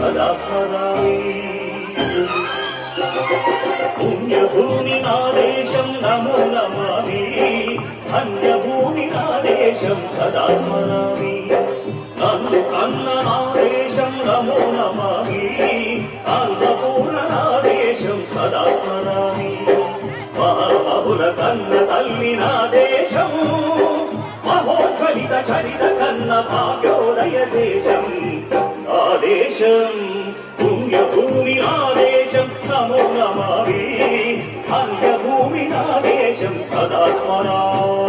సదా స్మరామి పుణ్యభూమి నా దేశం నమో నమామి ధన్యభూమి నా దేశం సదా స్మరామి నన్ను కన్న నా దేశం నమో నమామి అన్నపూర్ణ నా దేశం సదా స్మరామి మహామహుల కన్న తల్లి నా దేశం మహోజ్వలిత చరిత కన్న భాగ్యోదయ దేశం నా దేశం పుణ్యభూమి నా దేశం నమో నమామి ధన్యభూమి నా దేశం సదా స్మరామి